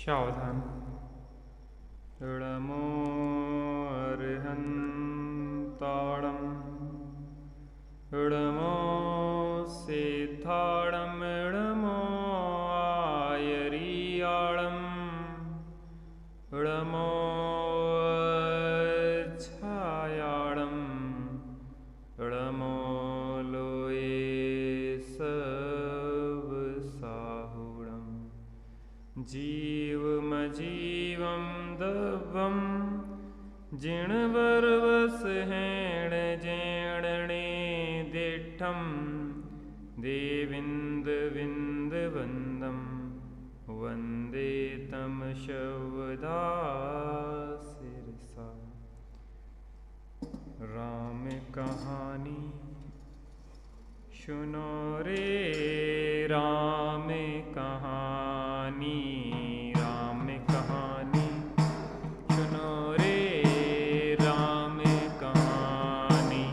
सावधान। ऋणमो अर्हन्ताणं ऋणमो सेथाणं ऋणमो आयरियाणं ऋणमो छायाणं ऋणमो लोये सवसाहुणं जीवमजीवं दवं जिणवर्वसहेण जेणणे दिठं देविन्दविन्दवन्दं वन्दे तं शवदासिरसा। राम कहानी सुनो रे राम कहानी, राम कहानी सुनो रे राम कहानी।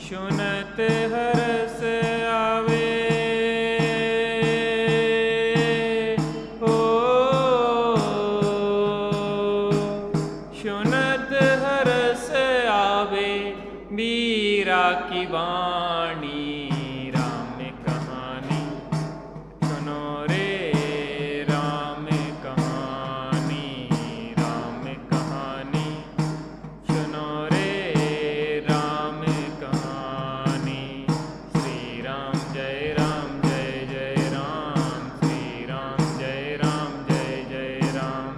सुनत हरस आवे हो, सुनत हरस आवे मीरा की वाणी। राम कहानी सुनो रे राम कहानी, राम कहानी सुनो रे राम कहानी। श्री राम जय राम जय जय राम, श्री राम जय जय राम।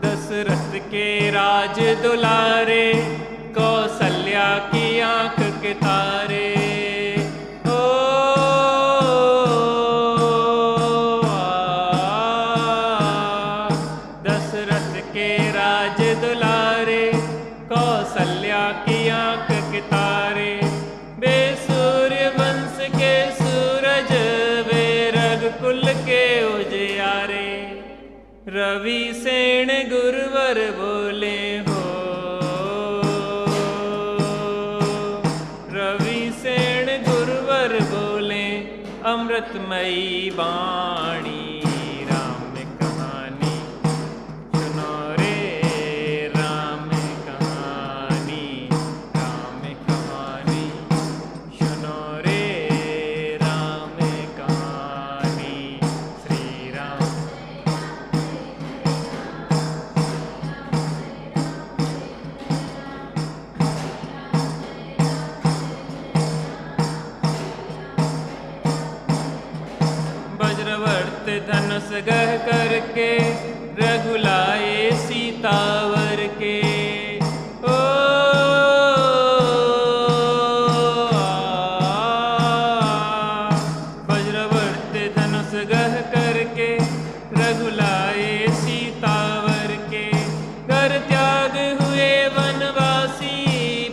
दशरथ के राज दुलारे, कौसल्या की आंख के तारे। ओ दशरथ के राज दुलारे, कौसल्या की आंख के तारे। वे सूर्य वंश के सूरज, वे रघुकुल के उजियारे। रवि सेन गुरुवर बोले हो, रवि सेन गुरुवर बोले अमृतमयी वाणी। राम कहानी सुनो रे राम कहानी, राम कहानी सुनो रे राम कहानी। श्री राम वज्रवर्त धनुष गह करके, रघुलाए सीतावर के। ओ वज्रवर्त धनुष गह करके, रघुलाए सीतावर के। घर त्याग हुए वनवासी,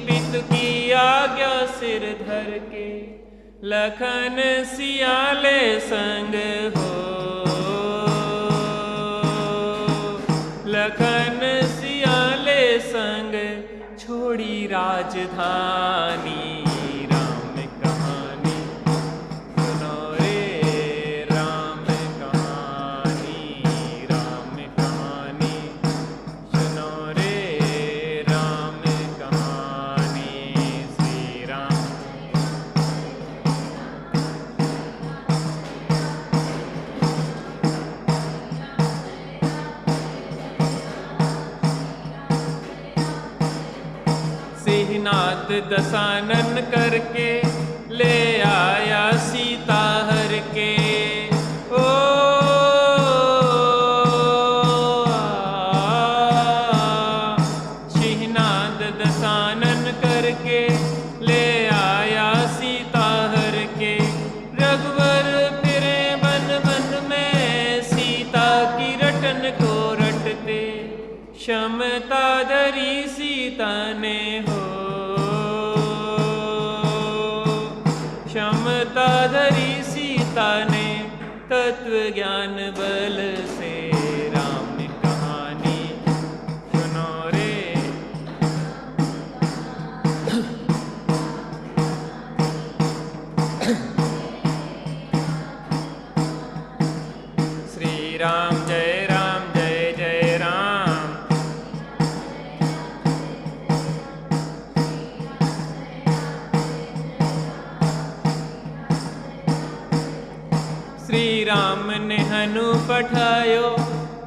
पितु की आज्ञा सिर धर के। लखन सियाले संग हो, लखन सियाले संग छोड़ी राजधानी। राम कहानी सुनो रे राम कहानी, राम कहानी सुनो रे राम कहानी। श्री राम सिंहनाद दशानन करके, ले आया सीता हर के। ओ सिंहनाद दशानन करके, ले आया सीता हर के। रघुवर फिरे वन वन में, सीता की रटन को रटते। क्षमता धरी सीता ने हो, क्षमता धरी सीता ने तत्व ज्ञान बल से। राम कहानी सुनो रे श्री राम ने हनु पठायो,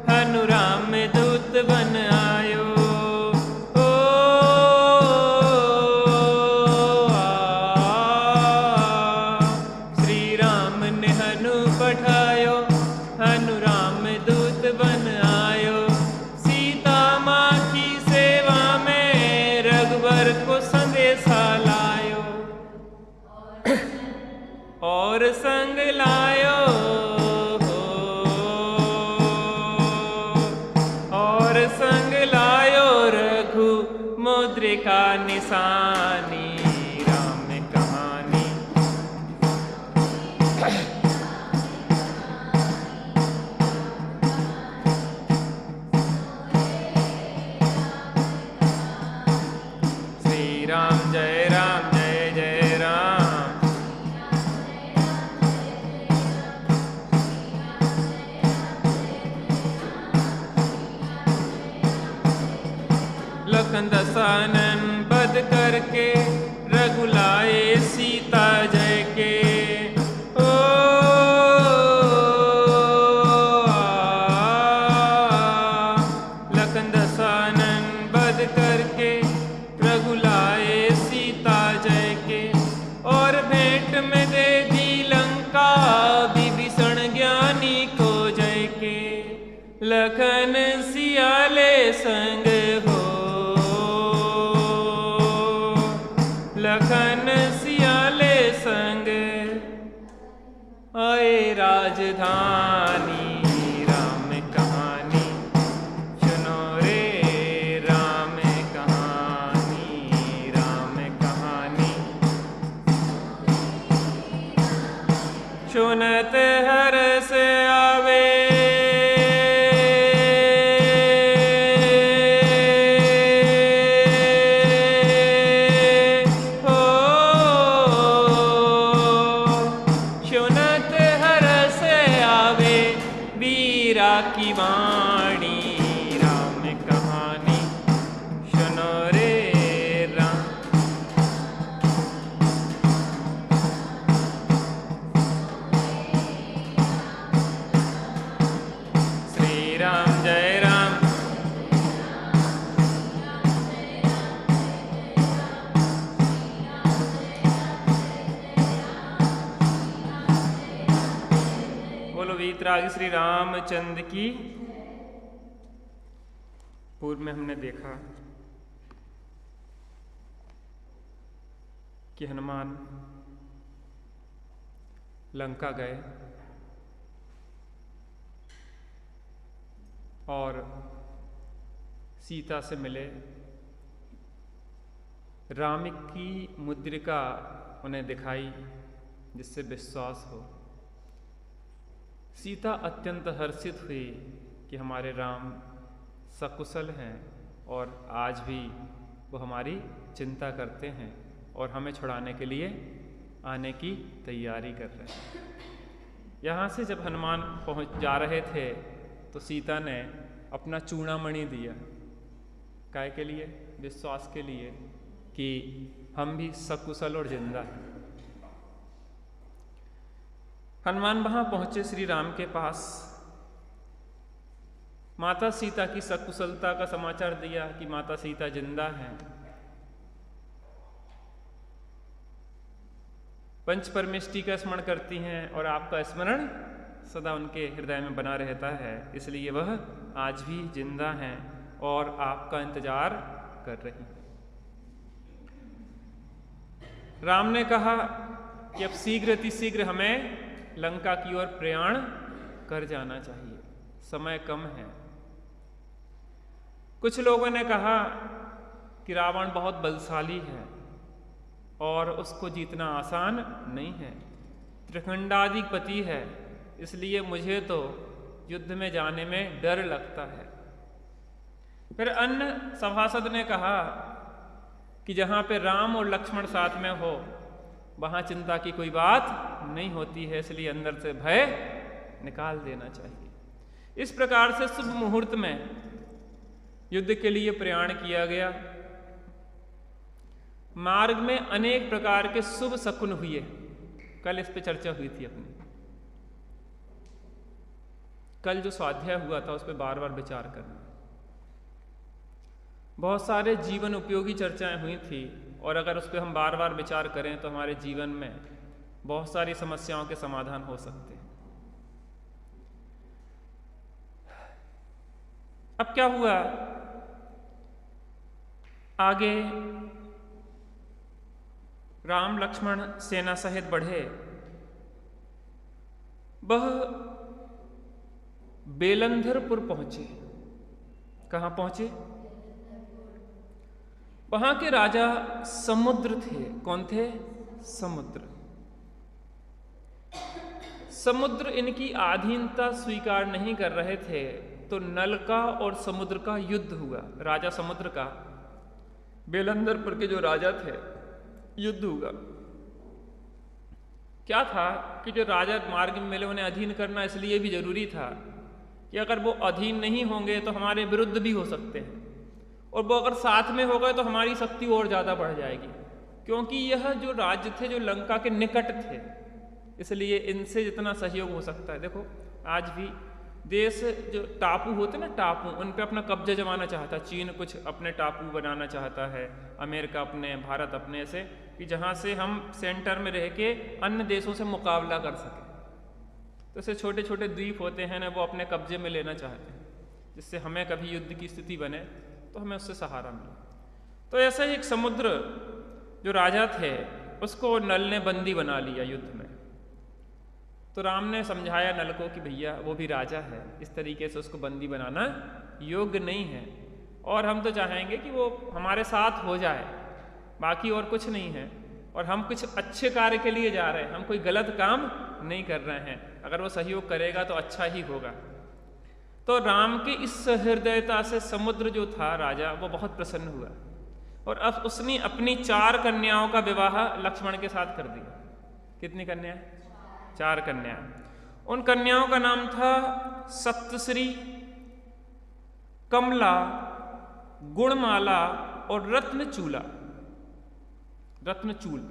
हनु राम दूत बन आयो। ओ श्री राम ने हनु पठायो, हनु राम दूत बन आयो। सीता माँ की सेवा में रघुवर को संदेशा लायो, और संग लायो, और संग लायो रघु मुद्रिका निशानी। राम कहानी श्री राम जय राम जय जय राम। लखन दसानन बध करके रघुलाए सीता जय के। ओ लखन दसानन बध करके रघुलाए सीता जय के। और भेंट में दे दी लंका विभीषण ज्ञानी को जय के। लखन सियाले संग हो, लखन सियाले संग आए राजधानी। राम कहानी सुनो रे, राम कहानी, राम कहानी सुनत हर्ष आवे। की वाणी राम कहानी सुनो रे राम। श्री राम जय राम। बोलो वीतराग श्री रामचंद्र की। पूर्व में हमने देखा कि हनुमान लंका गए और सीता से मिले। राम की मुद्रिका उन्हें दिखाई जिससे विश्वास हो। सीता अत्यंत हर्षित हुई कि हमारे राम सकुशल हैं और आज भी वो हमारी चिंता करते हैं और हमें छुड़ाने के लिए आने की तैयारी कर रहे हैं। यहाँ से जब हनुमान पहुँच जा रहे थे तो सीता ने अपना चूड़ामणि दिया। काय के लिए? विश्वास के लिए कि हम भी सकुशल और जिंदा हैं। हनुमान वहाँ पहुँचे श्री राम के पास। माता सीता की सकुशलता का समाचार दिया कि माता सीता जिंदा हैं। पंच परमेष्टि का स्मरण करती हैं और आपका स्मरण सदा उनके हृदय में बना रहता है, इसलिए वह आज भी जिंदा हैं और आपका इंतजार कर रही हैं। राम ने कहा कि अब शीघ्र अतिशीघ्र हमें लंका की ओर प्रयाण कर जाना चाहिए, समय कम है। कुछ लोगों ने कहा कि रावण बहुत बलशाली है और उसको जीतना आसान नहीं है, त्रिखंडाधिपति है, इसलिए मुझे तो युद्ध में जाने में डर लगता है। फिर अन्य सभासद ने कहा कि जहाँ पे राम और लक्ष्मण साथ में हो वहाँ चिंता की कोई बात नहीं होती है, इसलिए अंदर से भय निकाल देना चाहिए। इस प्रकार से शुभ मुहूर्त में युद्ध के लिए प्रयाण किया गया। मार्ग में अनेक प्रकार के शुभ शकुन हुए, कल इस पे चर्चा हुई थी अपनी। कल जो स्वाध्याय हुआ था उस पर बार बार विचार करना। बहुत सारे जीवन उपयोगी चर्चाएं हुई थी और अगर उस पर हम बार बार विचार करें तो हमारे जीवन में बहुत सारी समस्याओं के समाधान हो सकते हैं। अब क्या हुआ, आगे राम लक्ष्मण सेना सहित बढ़े। वह बेलंधरपुर पहुंचे। कहां पहुंचे? वहां के राजा समुद्र थे। कौन थे? समुद्र। समुद्र इनकी अधीनता स्वीकार नहीं कर रहे थे, तो नल का और समुद्र का युद्ध हुआ। राजा समुद्र का बेलंधरपुर के जो राजा थे युद्ध हुआ। क्या था कि जो राजा मार्ग में मिले उन्हें अधीन करना इसलिए भी जरूरी था कि अगर वो अधीन नहीं होंगे तो हमारे विरुद्ध भी हो सकते हैं, और वो अगर साथ में हो गए तो हमारी शक्ति और ज़्यादा बढ़ जाएगी, क्योंकि यह जो राज्य थे जो लंका के निकट थे, इसलिए इनसे जितना सहयोग हो सकता है। देखो आज भी देश जो टापू होते ना, टापू, उन पे अपना कब्जा जमाना चाहता है। चीन कुछ अपने टापू बनाना चाहता है, अमेरिका अपने, भारत अपने, से कि जहाँ से हम सेंटर में रह के अन्य देशों से मुकाबला कर सकें। तो ऐसे छोटे छोटे द्वीप होते हैं ना, वो अपने कब्जे में लेना चाहते हैं, जिससे हमें कभी युद्ध की स्थिति बने तो हमें उससे सहारा मिले। तो ऐसा ही एक समुद्र जो राजा थे उसको नल ने बंदी बना लिया युद्ध में। तो राम ने समझाया नल को कि भैया वो भी राजा है, इस तरीके से उसको बंदी बनाना योग्य नहीं है, और हम तो चाहेंगे कि वो हमारे साथ हो जाए, बाकी और कुछ नहीं है, और हम कुछ अच्छे कार्य के लिए जा रहे हैं, हम कोई गलत काम नहीं कर रहे हैं, अगर वो सहयोग करेगा तो अच्छा ही होगा। तो राम की इस सहृदयता से समुद्र जो था राजा, वो बहुत प्रसन्न हुआ, और अब उसने अपनी 4 कन्याओं का विवाह लक्ष्मण के साथ कर दिया। कितनी कन्या? 4 कन्या। उन कन्याओं का नाम था सप्तश्री, कमला, गुणमाला और रत्नचूला। रत्नचूल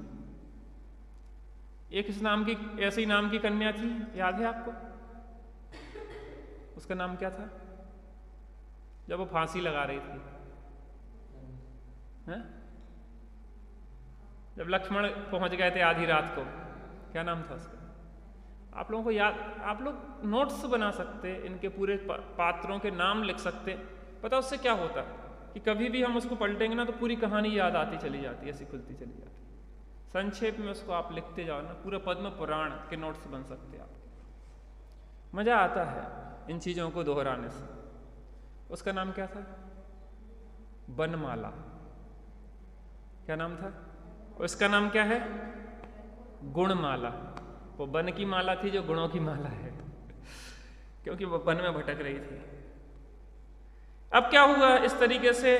एक इस नाम की, ऐसी नाम की कन्या थी, याद है आपको? उसका नाम क्या था जब वो फांसी लगा रही थी? है? जब लक्ष्मण पहुंच गए थे आधी रात को, क्या नाम था उसका? आप लोगों को याद? आप लोग नोट्स बना सकते, इनके पूरे पात्रों के नाम लिख सकते। पता उससे क्या होता कि कभी भी हम उसको पलटेंगे ना तो पूरी कहानी याद आती चली जाती, ऐसी खुलती चली जाती। संक्षेप में उसको आप लिखते जाओ ना, पूरा पद्म पुराण के नोट्स बन सकते हैं आपके। मजा आता है इन चीजों को दोहराने से। उसका नाम क्या था? बनमाला। क्या नाम था? उसका नाम क्या है? गुणमाला। वो वन की माला थी जो गुणों की माला है, क्योंकि वो वन में भटक रही थी। अब क्या हुआ, इस तरीके से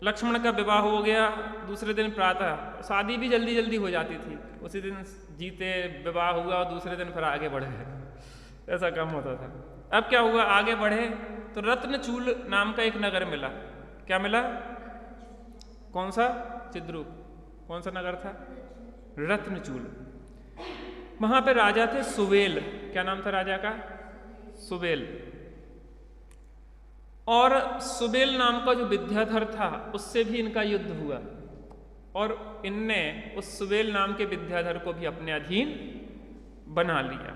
लक्ष्मण का विवाह हो गया। दूसरे दिन प्रातः, शादी भी जल्दी जल्दी हो जाती थी, उसी दिन जीते विवाह हुआ और दूसरे दिन फिर आगे बढ़े, ऐसा काम होता था। अब क्या हुआ, आगे बढ़े तो रत्नचूल नाम का एक नगर मिला। क्या मिला? कौन सा? चिद्रूप। कौन सा नगर था? रत्नचूल। वहां पे राजा थे सुवेल। क्या नाम था राजा का? सुवेल। और सुबेल नाम का जो विद्याधर था उससे भी इनका युद्ध हुआ, और इनने उस सुबेल नाम के विद्याधर को भी अपने अधीन बना लिया।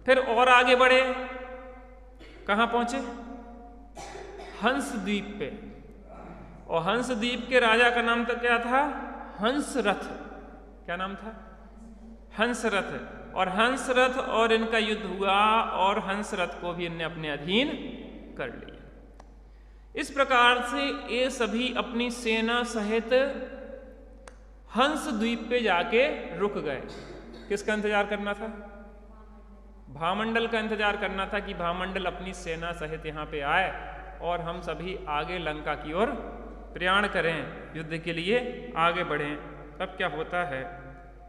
फिर और आगे बढ़े, कहां पहुंचे? हंस द्वीप पे। और हंस द्वीप के राजा का नाम तो क्या था? हंसरथ। क्या नाम था? हंसरथ। और हंसरथ और इनका युद्ध हुआ, और हंसरथ को भी इनने अपने अधीन कर लिया। इस प्रकार से ये सभी अपनी सेना सहित हंस द्वीप पे जाके रुक गए। किसका इंतजार करना था? भामंडल का इंतजार करना था कि भामंडल अपनी सेना सहित यहाँ पे आए और हम सभी आगे लंका की ओर प्रयाण करें, युद्ध के लिए आगे बढ़ें। अब क्या होता है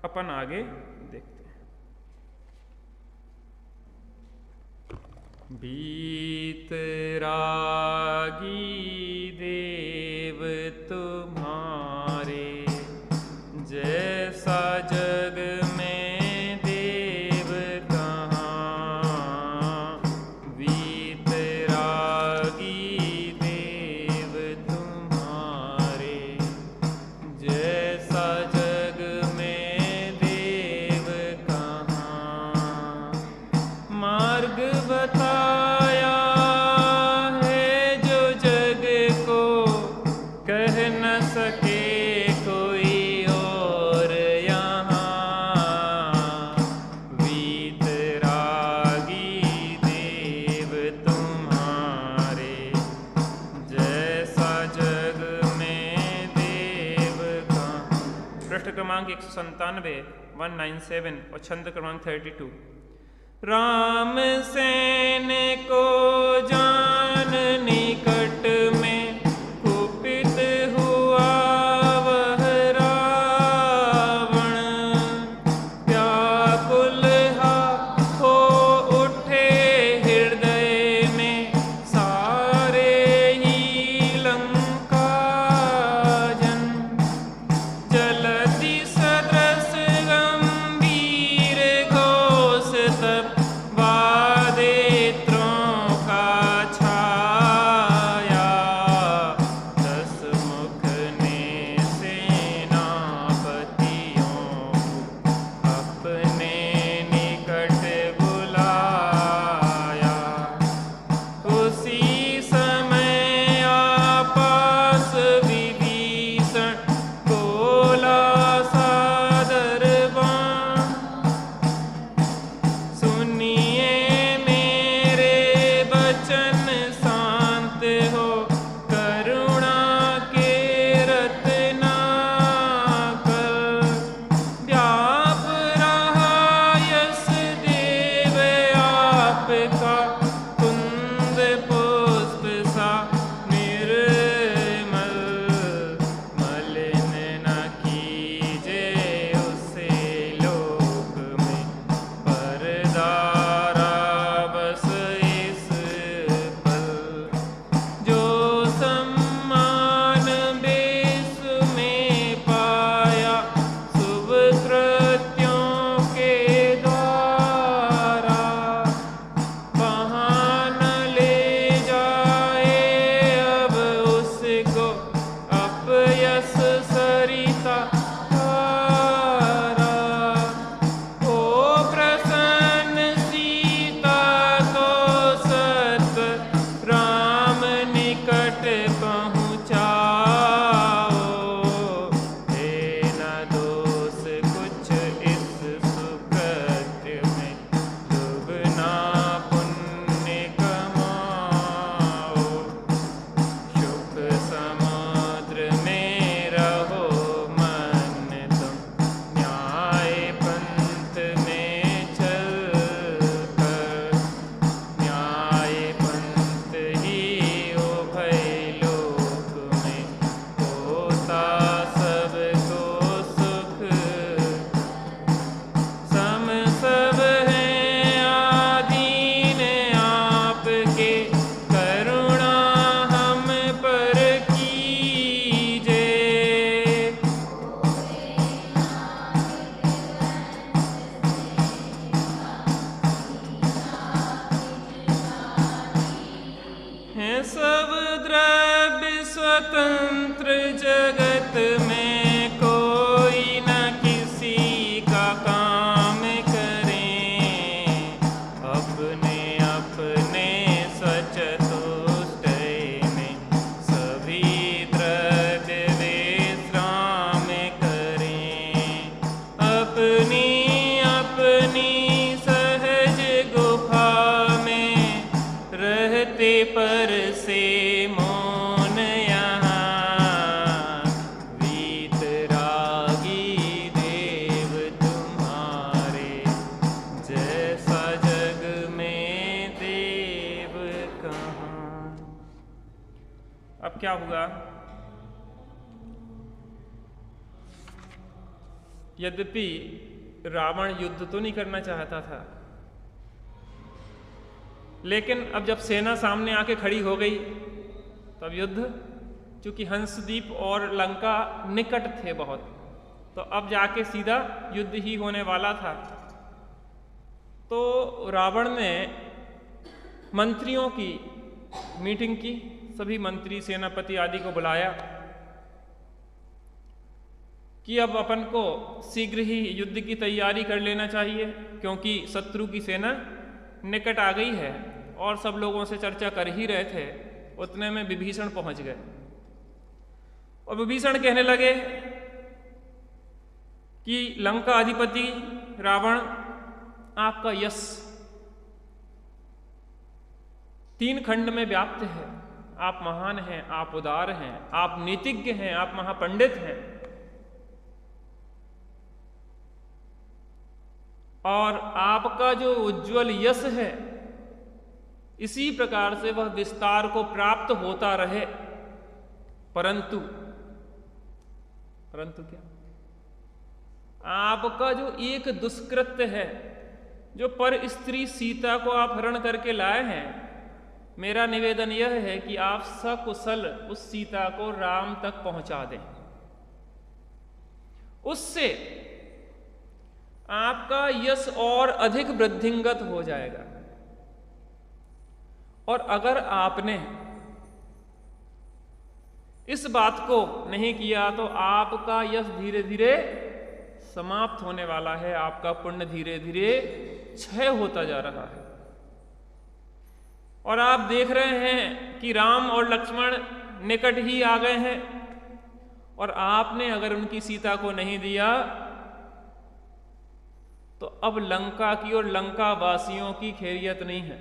अपन आगे देखते हैं। बीतरागी देव तुम्हारे, जैसा जग में देव कहाँ। क्रमांक 197, 197 और छंद क्रमांक 32। राम सेन को जान निकट में कुपित हुआ वह रावण, व्याकुल हो उठे हृदय में सारे ही लंका जन, जलधि सदृश गंभीर घोष तब वादेत्रों का छाया, दस मुख ने सेनापतियों अपने निकट बुलाया। उसी समय आपस विभीषण बोला सादर बाण, सुनिए मेरे वचन शांत हो करुणा के रत्नाकर, व्याप रहा यश देव आपका कुंद पुष्प सा निर्मल, मलिन न कीजे उसे लोक में परदारा बस इस पल, जो सम्मान बेस में पाया शुभ कृत्यों के द्वारा, वहाँ न ले जाए अब उसको अपयश सरिता धारा। ओ प्रसन्न सीता को सत्व राम निकट पहुँचाओ, हे न दोष कुछ इस सुकृत्य में, दुगना पुण्य कमाओ, सुख समुद्र में रहो मन तुम, न्याय पंथ में चल कर, न्याय पंथ ही उभय लोक में होता सबको सुख, सम सब हैं आधीन आपके, करुणा हम पर कीजे। हैं सब द्रव्य स्वतंत्र जगत में, कोई न किसी का काम करें, अपने अपने सचतुष्टय में सभी द्रव्य विश्राम करें, अपनी अपनी सहज गुफा में रहते पर से मौन यहाँ, वीतरागी देव तुम्हारे, जैसा जग में देव कहाँ। अब क्या हुआ? यद्यपि रावण युद्ध तो नहीं करना चाहता था, लेकिन अब जब सेना सामने आके खड़ी हो गई तब युद्ध, चूंकि हंसदीप और लंका निकट थे बहुत, तो अब जाके सीधा युद्ध ही होने वाला था। तो रावण ने मंत्रियों की मीटिंग की, सभी मंत्री सेनापति आदि को बुलाया कि अब अपन को शीघ्र ही युद्ध की तैयारी कर लेना चाहिए, क्योंकि शत्रु की सेना निकट आ गई है। और सब लोगों से चर्चा कर ही रहे थे, उतने में विभीषण पहुंच गए और विभीषण कहने लगे कि लंका अधिपति रावण, आपका यश 3 खंड में व्याप्त है। आप महान हैं, आप उदार हैं, आप नीतिज्ञ हैं, आप महापंडित हैं, और आपका जो उज्ज्वल यश है इसी प्रकार से वह विस्तार को प्राप्त होता रहे। परंतु क्या, आपका जो एक दुष्कृत्य है, जो पर स्त्री सीता को आप हरण करके लाए हैं, मेरा निवेदन यह है कि आप सकुशल उस सीता को राम तक पहुंचा दें। उससे आपका यश और अधिक वृद्धिंगत हो जाएगा। और अगर आपने इस बात को नहीं किया तो आपका यश धीरे धीरे समाप्त होने वाला है, आपका पुण्य धीरे धीरे क्षय होता जा रहा है। और आप देख रहे हैं कि राम और लक्ष्मण निकट ही आ गए हैं, और आपने अगर उनकी सीता को नहीं दिया तो अब लंका की और लंका वासियों की खैरियत नहीं है,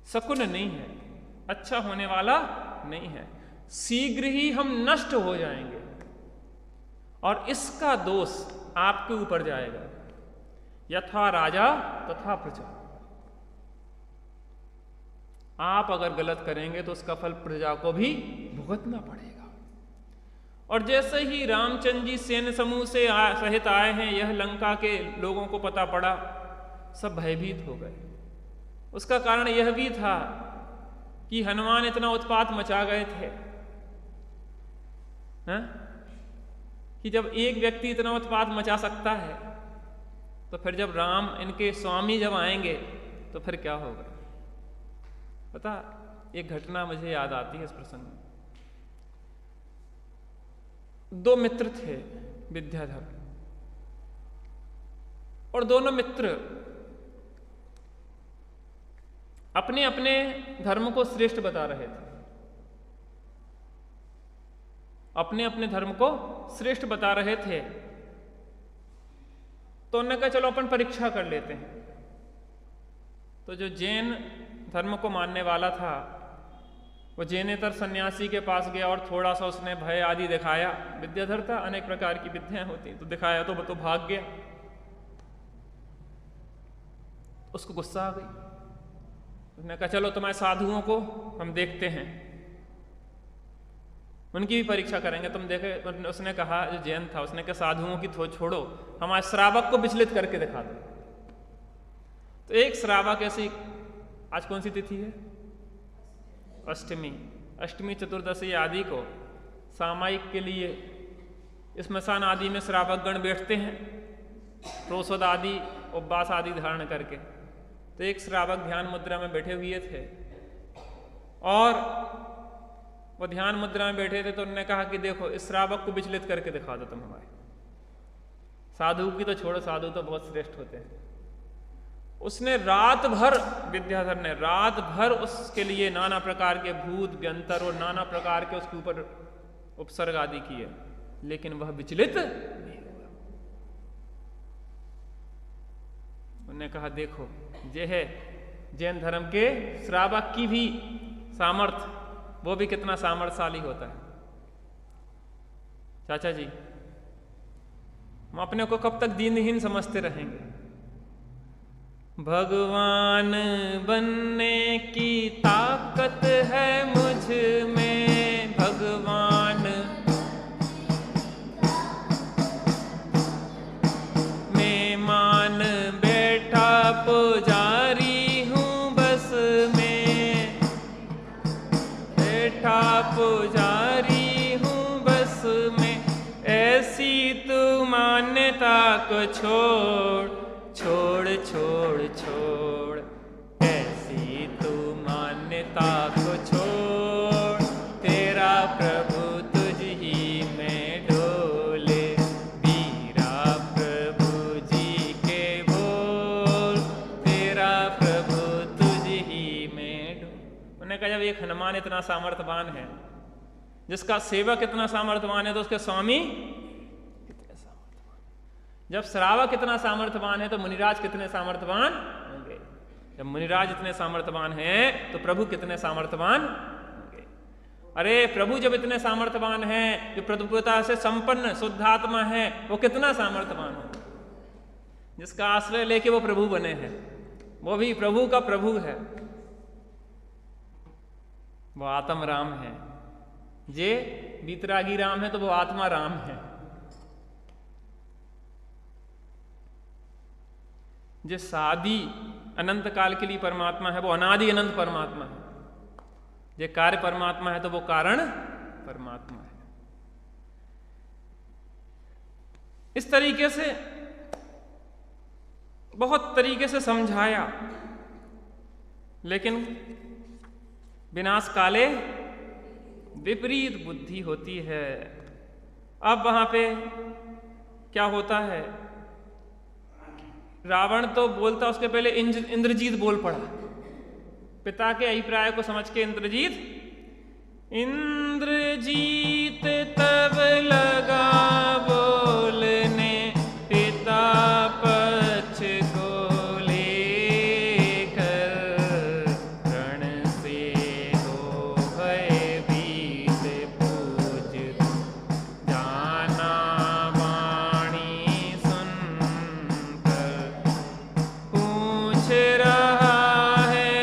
शकुन नहीं है, अच्छा होने वाला नहीं है। शीघ्र ही हम नष्ट हो जाएंगे और इसका दोष आपके ऊपर जाएगा। यथा राजा तथा प्रजा। आप अगर गलत करेंगे तो उसका फल प्रजा को भी भुगतना पड़ेगा। और जैसे ही रामचंद्र जी सैन्य समूह से सहित आए हैं, यह लंका के लोगों को पता पड़ा, सब भयभीत हो गए। उसका कारण यह भी था कि हनुमान इतना उत्पात मचा गए थे, हैं? कि जब एक व्यक्ति इतना उत्पात मचा सकता है तो फिर जब राम इनके स्वामी जब आएंगे तो फिर क्या होगा। पता, एक घटना मुझे याद आती है इस प्रसंग में। दो मित्र थे, विद्याधर, और दोनों मित्र अपने अपने धर्म को श्रेष्ठ बता रहे थे, अपने अपने धर्म को श्रेष्ठ बता रहे थे। तो उन्होंने कहा चलो अपन परीक्षा कर लेते हैं। तो जो जैन धर्म को मानने वाला था वो जैनेतर सन्यासी के पास गया और थोड़ा सा उसने भय आदि दिखाया। विद्याधर था, अनेक प्रकार की विद्याएं होती, तो दिखाया तो वो भाग गया। उसको गुस्सा आ गई। उसने कहा चलो तुम्हारे साधुओं को हम देखते हैं, उनकी भी परीक्षा करेंगे, तुम देखे। उसने कहा, जो जैन था, उसने कहा साधुओं की छोड़ो, हमारे श्रावक को विचलित करके दिखा दो। तो एक श्रावक ऐसी, आज कौन सी तिथि है? अष्टमी चतुर्दशी आदि को सामायिक के लिए स्मशान आदि में श्रावक गण बैठते हैं, रोसद आदि उपवास आदि धारण करके। तो एक श्रावक ध्यान मुद्रा में बैठे हुए थे और वो ध्यान मुद्रा में बैठे थे। तो उन्होंने कहा कि देखो इस श्रावक को विचलित करके दिखा दो तुम हमारे। साधु की तो छोड़ो, साधु तो बहुत श्रेष्ठ होते हैं। उसने रात भर, विद्याधर ने रात भर उसके लिए नाना प्रकार के भूत व्यंतर और नाना प्रकार के उसके ऊपर उपसर्ग आदि किए, लेकिन वह विचलित नहीं हुआ। उन्होंने कहा देखो, ये है जैन धर्म के श्रावक की भी सामर्थ्य, वो भी कितना सामर्थ्यशाली होता है। चाचा जी, हम अपने को कब तक दीनहीन समझते रहेंगे? भगवान बनने की ताकत है मुझ में, भगवान मैं मान बैठा पुजारी हूँ बस में, बैठा पुजारी हूँ बस में। ऐसी तू मान्यता को छोड़ छोड़ छोड़ छोड़, ऐसी तू मान्यता को छोड़। तेरा प्रभु तुझ ही में डोले, वीरा प्रभु जी के बोल। तेरा प्रभु तुझ ही में डोले। उन्होंने कहा जब एक हनुमान इतना सामर्थ्यवान है, जिसका सेवक इतना सामर्थ्यवान है, तो उसके स्वामी जब श्रावक इतना सामर्थ्यवान है तो मुनिराज कितने सामर्थ्यवान होंगे। जब मुनिराज इतने सामर्थ्यवान हैं तो प्रभु कितने सामर्थ्यवान होंगे। अरे प्रभु जब इतने सामर्थ्यवान हैं, जो प्रभुता से संपन्न शुद्धात्मा है, वो कितना सामर्थ्यवान होंगे। जिसका आश्रय लेके वो प्रभु बने हैं, वो भी प्रभु का प्रभु है, वो आत्म राम है। जे बीतरागी राम है तो वो आत्मा राम है। जो सादी अनंत काल के लिए परमात्मा है वो अनादि अनंत परमात्मा है। जो कार्य परमात्मा है तो वो कारण परमात्मा है। इस तरीके से बहुत तरीके से समझाया, लेकिन विनाश काले विपरीत बुद्धि होती है। अब वहां पे क्या होता है, रावण तो बोलता, उसके पहले इंद्रजीत बोल पड़ा। पिता के अभिप्राय को समझ के इंद्रजीत तब लगा बोलने, पिता पक्ष को लेकर, रण से हो भयभीत पूज, जाना वाणी सुनकर, पूछ रहा है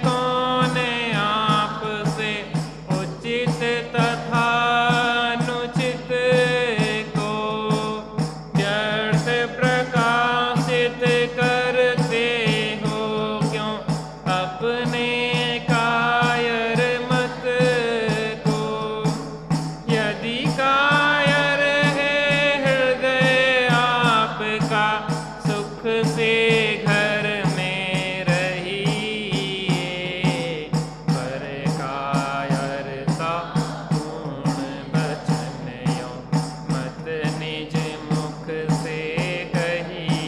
कौन आपसे उचित तथा अनुचित को व्यर्थ प्रकाशित करते हो, क्यों अपने कायर मत को। यदि कायर है हृदय आपका, सुख से घर में रहिए, पर कायरता पूर्ण वचन यो मत निज मुख से कहिए।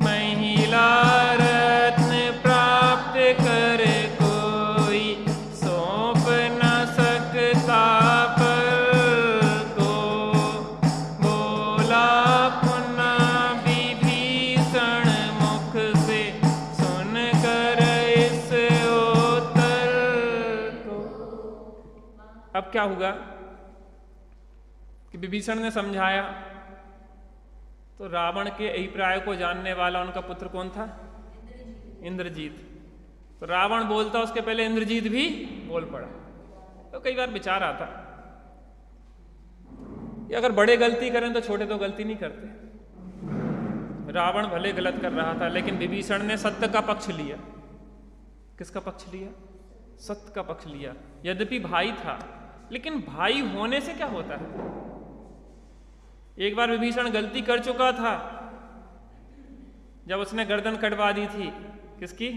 महिला रत्न प्राप्त कर कोई सौंप न सकता पर को, बोला पुनः विभीषण मुख से सुनकर इस उत्तर को। अब क्या हुआ कि विभीषण ने समझाया, तो रावण के अभिप्राय को जानने वाला उनका पुत्र कौन था? इंद्रजीत। तो रावण बोलता, उसके पहले इंद्रजीत भी बोल पड़ा। तो कई बार विचार आता कि अगर बड़े गलती करें तो छोटे तो गलती नहीं करते। रावण भले गलत कर रहा था, लेकिन विभीषण ने सत्य का पक्ष लिया। किसका पक्ष लिया? सत्य का पक्ष लिया। यद्यपि भाई था, लेकिन भाई होने से क्या होता है? एक बार विभीषण गलती कर चुका था, जब उसने गर्दन कटवा दी थी। किसकी?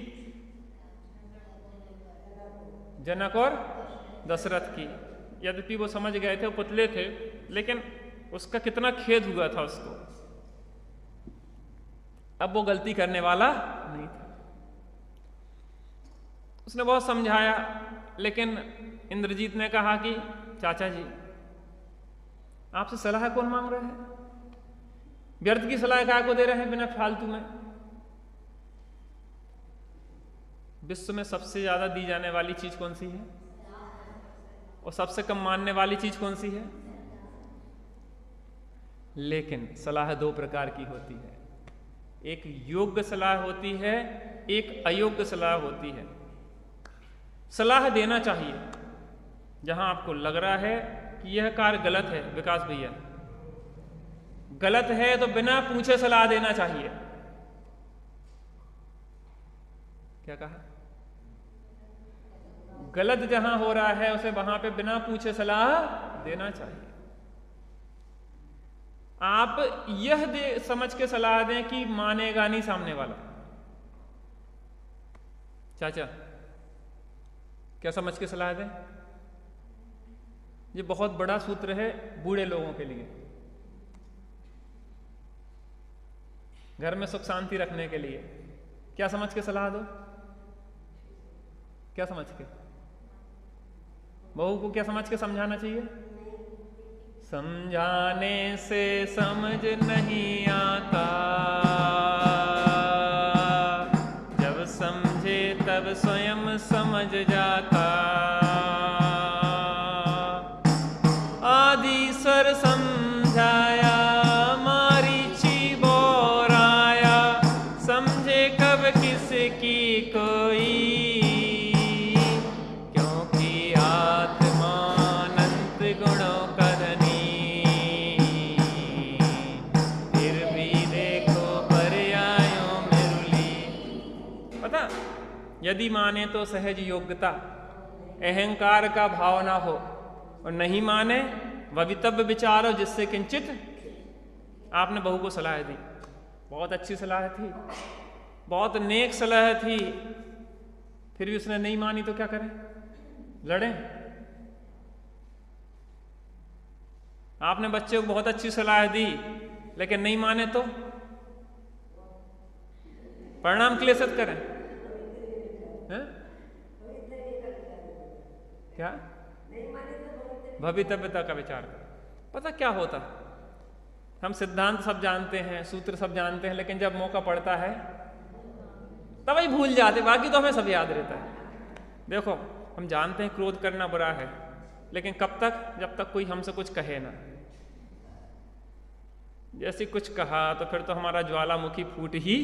जनक और दशरथ की। यद्यपि वो समझ गए थे, वो पुतले थे, लेकिन उसका कितना खेद हुआ था उसको। अब वो गलती करने वाला नहीं था। उसने बहुत समझाया, लेकिन इंद्रजीत ने कहा कि चाचा जी, आपसे सलाह कौन मांग रहा है? व्यर्थ की सलाह काय को दे रहे हैं बिना फालतू में? विश्व में सबसे ज्यादा दी जाने वाली चीज कौन सी है? और सबसे कम मानने वाली चीज कौन सी है? लेकिन सलाह दो प्रकार की होती है। एक योग्य सलाह होती है, एक अयोग्य सलाह होती है। सलाह देना चाहिए जहां आपको लग रहा है कि यह कार्य गलत है। विकास भैया, गलत है तो बिना पूछे सलाह देना चाहिए। क्या कहा? गलत जहां हो रहा है उसे वहां पे बिना पूछे सलाह देना चाहिए। आप यह समझ के सलाह दें कि मानेगा नहीं सामने वाला। चाचा, क्या समझ के सलाह दें? ये बहुत बड़ा सूत्र है बूढ़े लोगों के लिए, घर में सुख शांति रखने के लिए। क्या समझ के सलाह दो? क्या समझ के? बहू को क्या समझ के समझाना चाहिए? समझाने से समझ नहीं आता, जब समझे तब स्वयं समझ जाता। आदि स्वर समझाया मारीची बोल, यदि माने तो सहज योग्यता, अहंकार का भाव ना हो, और नहीं माने भवितव्य विचारो जिससे किंचित। आपने बहू को सलाह दी, बहुत अच्छी सलाह थी, बहुत नेक सलाह थी, फिर भी उसने नहीं मानी तो क्या करें? लड़ें? आपने बच्चे को बहुत अच्छी सलाह दी लेकिन नहीं माने तो परिणाम क्लेशत करें? है? क्या? भवितव्यता का विचार करें। पता क्या होता, हम सिद्धांत सब जानते हैं, सूत्र सब जानते हैं, लेकिन जब मौका पड़ता है तभी भूल जाते, बाकी तो हमें सब याद रहता है। देखो, हम जानते हैं क्रोध करना बुरा है, लेकिन कब तक? जब तक कोई हमसे कुछ कहे ना। जैसे कुछ कहा तो फिर तो हमारा ज्वालामुखी फूट ही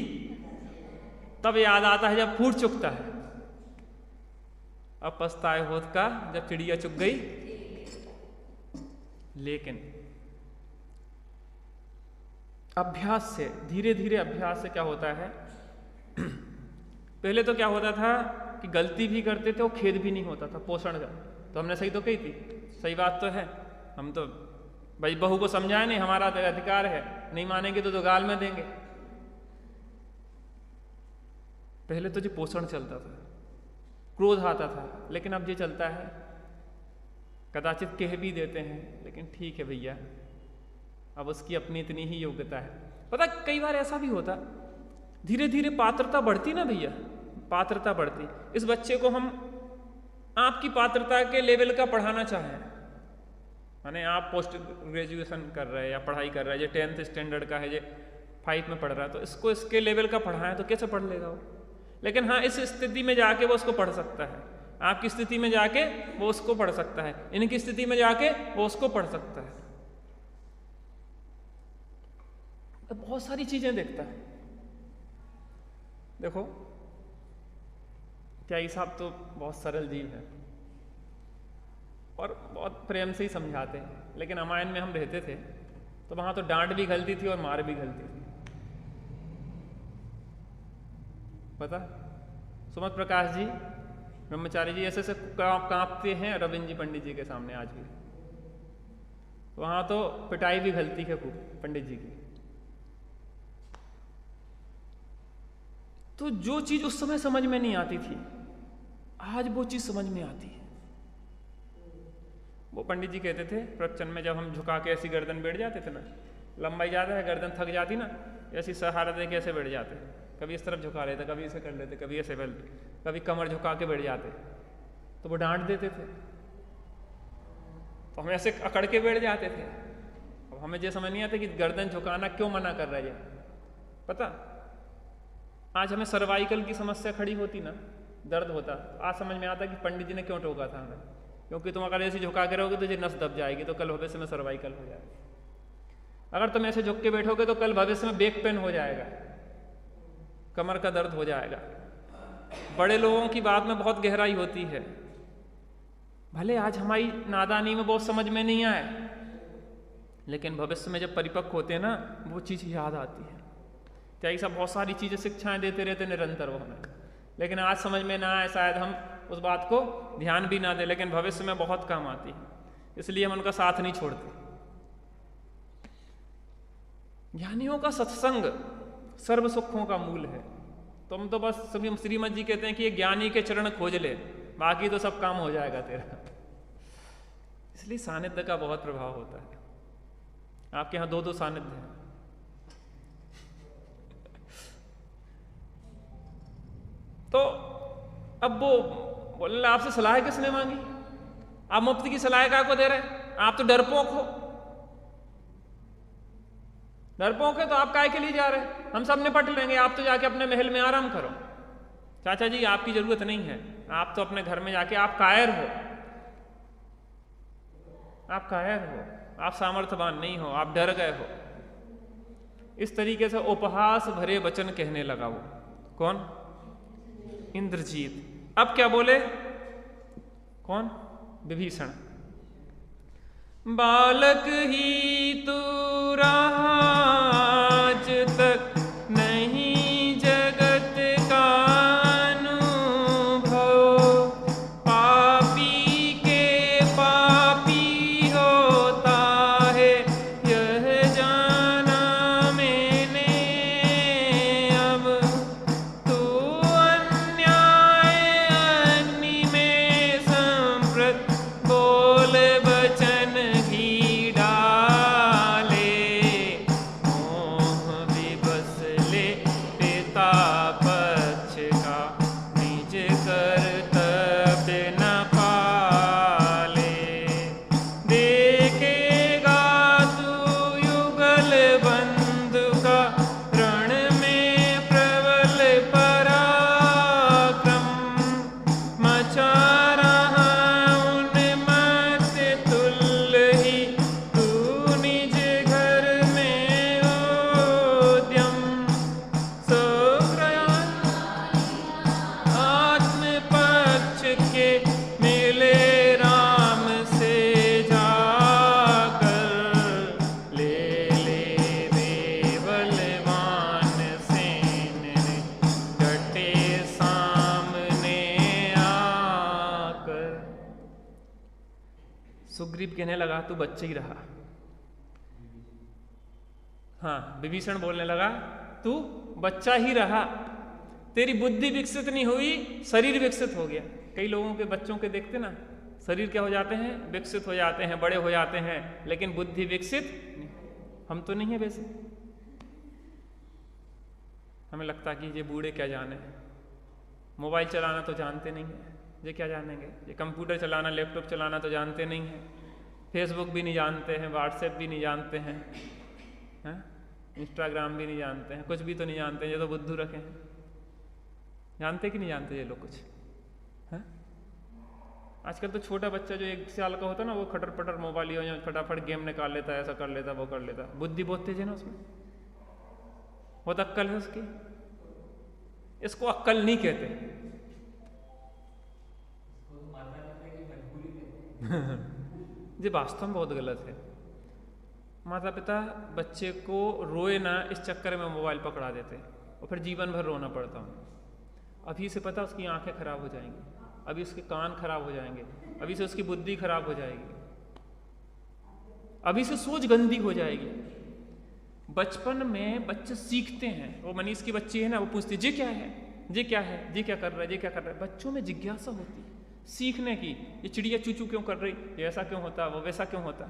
तब याद आता है जब फूट चुकता है। अब पछताए होत का जब चिड़िया चुग गई। लेकिन अभ्यास से, धीरे धीरे अभ्यास से क्या होता है, पहले तो क्या होता था कि गलती भी करते थे और खेद भी नहीं होता था, पोषण का। तो हमने सही तो कही थी, सही बात तो है। हम तो भाई बहू को समझाए नहीं, हमारा तो अधिकार है, नहीं मानेंगे तो गाल में देंगे। पहले तो जो पोषण चलता था, क्रोध आता था, लेकिन अब ये चलता है, कदाचित कह भी देते हैं, लेकिन ठीक है भैया, अब उसकी अपनी इतनी ही योग्यता है। पता कई बार ऐसा भी होता, धीरे धीरे पात्रता बढ़ती ना भैया, पात्रता बढ़ती। इस बच्चे को हम आपकी पात्रता के लेवल का पढ़ाना चाहें, माने आप पोस्ट ग्रेजुएशन कर रहे हैं या पढ़ाई कर रहे हैं, ये 10th स्टैंडर्ड का है, ये 5 में पढ़ रहा है, तो इसको इसके लेवल का पढ़ाएं तो कैसे पढ़ लेगा वो? लेकिन हाँ, इस स्थिति में जाके वो उसको पढ़ सकता है, आपकी स्थिति में जाके वो उसको पढ़ सकता है, इनकी स्थिति में जाके वो उसको पढ़ सकता है। तो बहुत सारी चीजें देखता है। देखो, त्यागी साहब तो बहुत सरल जीव है और बहुत प्रेम से ही समझाते हैं, लेकिन रामायण में हम रहते थे तो वहां तो डांट भी गलती थी और मार भी गलती थी। पता, सुमत प्रकाश जी ब्रह्मचारी जी ऐसे कांपते हैं रविंद्र जी पंडित जी के सामने आज भी। वहां तो पिटाई भी गलती है खूब पंडित जी की। तो जो चीज उस समय समझ में नहीं आती थी, आज वो चीज समझ में आती है। वो पंडित जी कहते थे प्रवचन में, जब हम झुका के ऐसी गर्दन बैठ जाते थे ना, लंबाई ज्यादा है, गर्दन थक जाती ना, ऐसी सहारा दे के ऐसे बैठ जाते, कभी इस तरफ झुका लेते, कभी ऐसे कर लेते, कभी ऐसे बैठ, कभी कमर झुका के बैठ जाते, तो वो डांट देते थे, तो हम ऐसे अकड़ के बैठ जाते थे। अब हमें ये समझ नहीं आता कि गर्दन झुकाना क्यों मना कर रहा है। पता, आज हमें सर्वाइकल की समस्या खड़ी होती ना, दर्द होता, तो आज समझ में आता कि पंडित जी ने क्यों टोका था हमें, क्योंकि तुम अगर ऐसे झुका के रहोगे तो ये नस दब जाएगी, तो कल भविष्य में सर्वाइकल हो जाएगा। अगर तुम ऐसे झुक के बैठोगे तो कल भविष्य में बैक पेन हो जाएगा, कमर का दर्द हो जाएगा। बड़े लोगों की बात में बहुत गहराई होती है, भले आज हमारी नादानी में बहुत समझ में नहीं आए, लेकिन भविष्य में जब परिपक्व होते हैं ना, वो चीज़ याद आती है। त्यागी साहब बहुत सारी चीज़ें शिक्षाएं देते रहते निरंतर वो हमें, लेकिन आज समझ में ना आए, शायद हम उस बात को ध्यान भी ना दें, लेकिन भविष्य में बहुत काम आती है, इसलिए हम उनका साथ नहीं छोड़ते। ज्ञानियों का सत्संग सर्व सुखों का मूल है। तुम तो बस श्रीमद जी कहते हैं कि ये ज्ञानी के चरण खोज ले, बाकी तो सब काम हो जाएगा तेरा। इसलिए सानिध्य का बहुत प्रभाव होता है। आपके यहाँ 2-2 सानिध्य हैं। तो अब वो बोले आपसे सलाह किसने मांगी, आप मुफ्त की सलाह का को दे रहे, आप तो डरपोक हो। डरपोक है तो आप काय के लिए जा रहे हैं, हम सब निपट लेंगे, आप तो जाके अपने महल में आराम करो। चाचा जी आपकी जरूरत नहीं है, आप तो अपने घर में जाके, आप कायर हो, आप कायर हो, आप सामर्थ्यवान नहीं हो, आप डर गए हो। इस तरीके से उपहास भरे वचन कहने लगा वो। कौन? इंद्रजीत। अब क्या बोले? कौन? विभीषण। बालक ही तू रहा आज तक, नहीं जगत कानू, कहने लगा तू बच्चा ही रहा। हाँ, विभीषण बोलने लगा तू बच्चा ही रहा, तेरी बुद्धि विकसित नहीं हुई, शरीर विकसित हो गया। कई लोगों के बच्चों के देखते ना, शरीर क्या हो जाते हैं, विकसित हो जाते हैं, बड़े हो जाते हैं, लेकिन बुद्धि विकसित नहीं। हम तो नहीं है वैसे। हमें लगता कि ये बूढ़े क्या जाने, मोबाइल चलाना तो जानते नहीं है, ये क्या जानेंगे, ये कंप्यूटर चलाना, लैपटॉप चलाना तो जानते नहीं हैं, फेसबुक भी नहीं जानते हैं, व्हाट्सएप भी नहीं जानते हैं, इंस्टाग्राम भी नहीं जानते हैं, कुछ भी तो नहीं जानते हैं। ये तो बुद्धू रखे हैं। जानते कि नहीं जानते ये लोग कुछ हैं? आजकल तो छोटा बच्चा जो 1 साल का होता है ना, वो खटर पटर मोबाइल लिया फटाफट गेम निकाल लेता है, ऐसा कर लेता है, वो कर लेता है। बुद्धि बहुत तेज है ना उसमें, बहुत अक्ल है उसकी। इसको अक्ल नहीं कहते। ये वास्तव में बहुत गलत है। माता पिता बच्चे को रोए ना इस चक्कर में मोबाइल पकड़ा देते और फिर जीवन भर रोना पड़ता हूँ। अभी से पता उसकी आंखें खराब हो जाएंगी, अभी उसके कान खराब हो जाएंगे, अभी से उसकी बुद्धि खराब हो जाएगी, अभी से सोच गंदी हो जाएगी। बचपन में बच्चे सीखते हैं। वो मनीष की बच्ची है ना, वो पूछती है जी क्या है, जी क्या है, जी क्या कर रहा है, जी क्या कर रहा है। बच्चों में जिज्ञासा होती है सीखने की। ये चिड़िया चूचू क्यों कर रही, ये ऐसा क्यों होता, वो वैसा क्यों होता।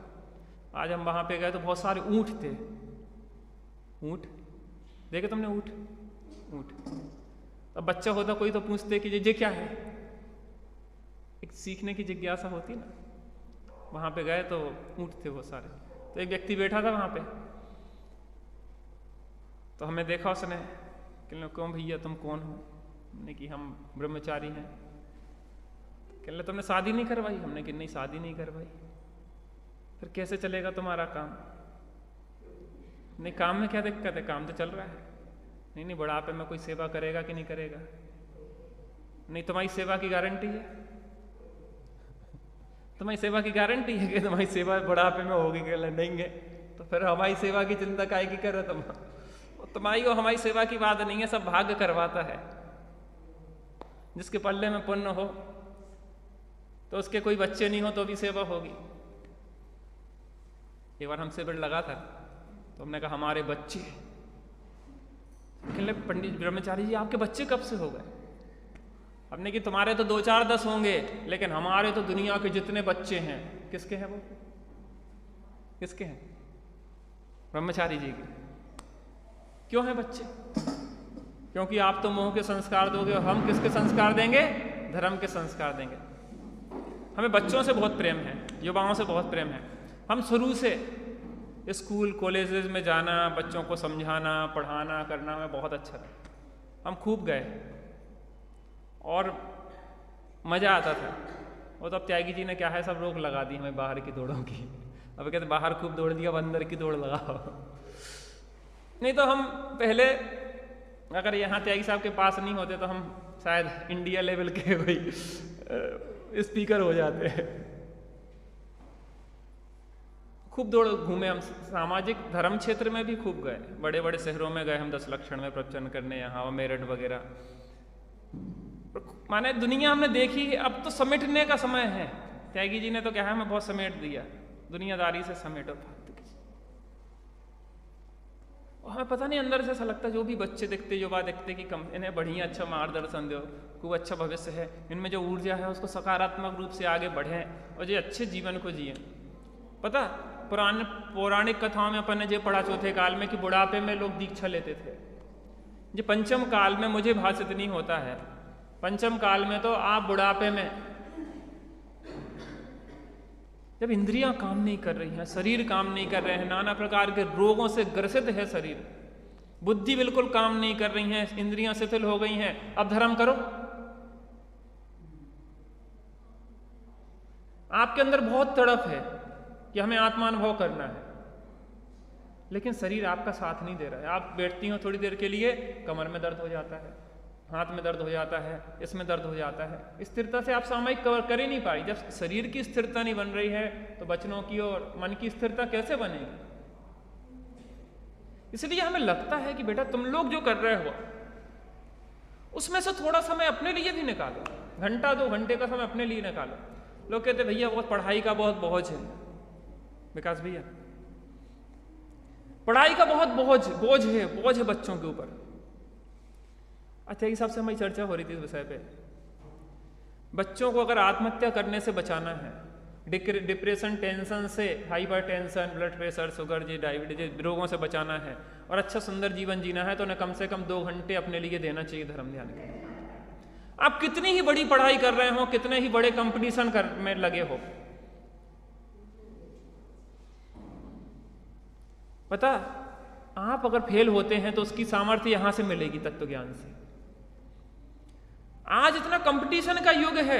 आज हम वहां पे गए तो बहुत सारे ऊंट थे। ऊंट देखे तुमने? ऊंट। अब बच्चा होता कोई तो पूछते कि ये क्या है। एक सीखने की जिज्ञासा होती ना। वहां पे गए तो ऊंट थे बहुत सारे। तो एक व्यक्ति बैठा था वहां पे, तो हमें देखा उसने, कहने क्यों भैया तुम कौन हो? हमने कि हम ब्रह्मचारी हैं। कहने तुमने शादी नहीं करवाई? हमने कि नहीं शादी नहीं करवाई। फिर कैसे चलेगा तुम्हारा काम? नहीं काम में क्या दिक्कत है, काम तो चल रहा है। नहीं बुढ़ापे में कोई सेवा करेगा कि नहीं करेगा? नहीं तुम्हारी सेवा की गारंटी है, तुम्हारी सेवा की गारंटी है कि तुम्हारी सेवा बुढ़ापे में होगी? कहले नहीं है। तो फिर हमारी सेवा की चिंता काहे की कर रहे तुम? तुम्हारी और हमारी सेवा की बात नहीं है, सब भाग्य करवाता है। जिसके पल्ले में पुण्य हो तो उसके कोई बच्चे नहीं हो तो भी सेवा होगी। एक बार हमसे बिड़ लगा था तो हमने कहा हमारे बच्चे। कहले पंडित ब्रह्मचारी जी आपके बच्चे कब से हो गए? हमने कि तुम्हारे तो 2 4 10 होंगे, लेकिन हमारे तो दुनिया के जितने बच्चे हैं। किसके हैं वो? किसके हैं? ब्रह्मचारी जी के। क्यों हैं बच्चे? क्योंकि आप तो मोह के संस्कार दोगे और हम किसके संस्कार देंगे? धर्म के संस्कार देंगे। हमें बच्चों से बहुत प्रेम है, युवाओं से बहुत प्रेम है। हम शुरू से स्कूल कॉलेजेस में जाना, बच्चों को समझाना, पढ़ाना, करना हमें बहुत अच्छा लगा। हम खूब गए और मज़ा आता था। और तब त्यागी जी ने क्या है सब रोक लगा दी हमें बाहर की दौड़ों की। अब कहते बाहर खूब दौड़ दिया, अब अंदर की दौड़ लगाओ। नहीं तो हम पहले अगर यहाँ त्यागी साहब के पास नहीं होते तो हम शायद इंडिया लेवल के कोई स्पीकर हो जाते हैं। खूब दौड़ घूमे हम, सामाजिक धर्म क्षेत्र में भी खूब गए, बड़े बड़े शहरों में गए हम 10 लक्षण में प्रवचन करने, यहाँ मेरठ वगैरह। माने दुनिया हमने देखी। अब तो समेटने का समय है। त्यागी जी ने तो क्या है हमें बहुत समेट दिया, दुनियादारी से समेटो। हमें पता नहीं अंदर से ऐसा लगता जो भी बच्चे दिखते, युवा दिखते कि कम इन्हें बढ़िया अच्छा मार्गदर्शन दो, खूब अच्छा भविष्य है, इनमें जो ऊर्जा है उसको सकारात्मक रूप से आगे बढ़ें और जो अच्छे जीवन को जिए। पता पौराणिक कथाओं में अपन ने जो पढ़ा चौथे काल में कि बुढ़ापे में लोग दीक्षा लेते थे। जो पंचम काल में मुझे भाषित नहीं होता है। पंचम काल में तो आप बुढ़ापे में जब इंद्रियां काम नहीं कर रही हैं, शरीर काम नहीं कर रहे हैं, नाना प्रकार के रोगों से ग्रसित है शरीर, बुद्धि बिल्कुल काम नहीं कर रही है, इंद्रियां शिथिल हो गई हैं, अब धर्म करो। आपके अंदर बहुत तड़प है कि हमें आत्मानुभव करना है, लेकिन शरीर आपका साथ नहीं दे रहा है। आप बैठती हो थोड़ी देर के लिए, कमर में दर्द हो जाता है, हाथ में दर्द हो जाता है, इसमें दर्द हो जाता है। स्थिरता से आप सामयिक कवर कर ही नहीं पाई। जब शरीर की स्थिरता नहीं बन रही है तो वचनों की और मन की स्थिरता कैसे बनेगी? इसलिए हमें लगता है कि बेटा तुम लोग जो कर रहे हो उसमें से थोड़ा समय अपने लिए भी निकालो, 1 घंटा 2 घंटे का समय अपने लिए निकालो। लोग कहते भैया बहुत पढ़ाई का बहुत बोझ है। विकास भैया, पढ़ाई का बहुत बोझ है बच्चों के ऊपर। अच्छा, इस सबसे हमारी चर्चा हो रही थी इस विषय पे। बच्चों को अगर आत्महत्या करने से बचाना है, डिप्रेशन, टेंशन से, hypertension, blood pressure, sugar जी, डायबिटीज रोगों से बचाना है और अच्छा सुंदर जीवन जीना है, तो उन्हें कम से कम 2 घंटे अपने लिए देना चाहिए धर्म ध्यान के लिए। आप कितनी ही बड़ी पढ़ाई कर रहे हो, कितने ही बड़े कंपटीशन में लगे हो, पता आप अगर फेल होते हैं तो उसकी सामर्थ्य यहां से मिलेगी तत्व ज्ञान से। आज इतना कंपटीशन का युग है,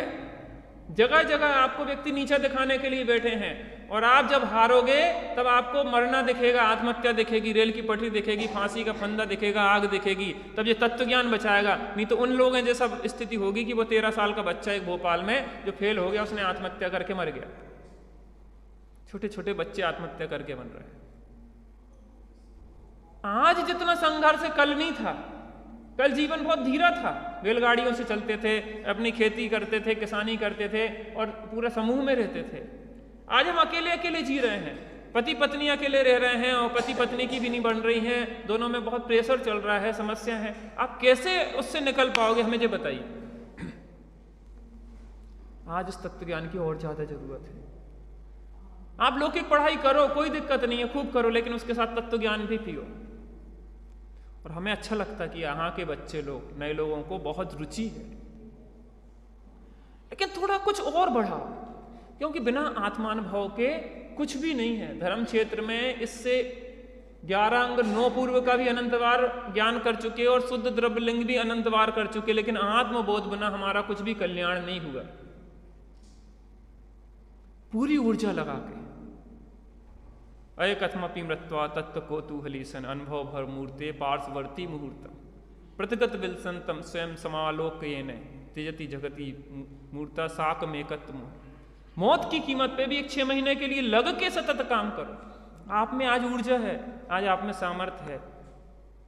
जगह जगह आपको व्यक्ति नीचा दिखाने के लिए बैठे हैं, और आप जब हारोगे तब आपको मरना दिखेगा, आत्महत्या दिखेगी, रेल की पटरी दिखेगी, फांसी का फंदा दिखेगा, आग दिखेगी, तब ये तत्व ज्ञान बचाएगा। नहीं तो उन लोगों जैसा स्थिति होगी कि वो 13 साल का बच्चा एक भोपाल में जो फेल हो गया, उसने आत्महत्या करके मर गया। छोटे छोटे बच्चे आत्महत्या करके मर रहे हैं। आज जितना संघर्ष कल नहीं था। कल जीवन बहुत धीरा था, बैलगाड़ियों से चलते थे, अपनी खेती करते थे, किसानी करते थे और पूरा समूह में रहते थे। आज हम अकेले अकेले जी रहे हैं, पति पत्नी अकेले रह रहे हैं और पति पत्नी की भी नहीं बन रही हैं, दोनों में बहुत प्रेशर चल रहा है, समस्या है। आप कैसे उससे निकल पाओगे, हमें ये बताइए। आज इस तत्व ज्ञान की और ज्यादा जरूरत है। आप लौकिक पढ़ाई करो, कोई दिक्कत नहीं है, खूब करो, लेकिन उसके साथ तत्व ज्ञान भी पियो। और हमें अच्छा लगता कि यहाँ के बच्चे लोग, नए लोगों को बहुत रुचि है, लेकिन थोड़ा कुछ और बढ़ाओ, क्योंकि बिना आत्मानुभव के कुछ भी नहीं है। धर्म क्षेत्र में इससे 11 अंग 9 पूर्व का भी अनंत बार ज्ञान कर चुके और शुद्ध द्रव्यलिंग भी अनंत बार कर चुके, लेकिन आत्मबोध बिना हमारा कुछ भी कल्याण नहीं हुआ। पूरी ऊर्जा लगा के अय कथमपि मृत्वा तत्व कौतूहलीसन अनुभव भर मूर्ते पार्श्ववर्ती मुहूर्तम प्रतिगत विलसंतम स्वयं समालोकयेन त्यजति जगति मूर्ता साकमेकत्व। मौत की कीमत पे भी 6 महीने के लिए लग के सतत काम करो। आप में आज ऊर्जा है, आज आप में सामर्थ्य है।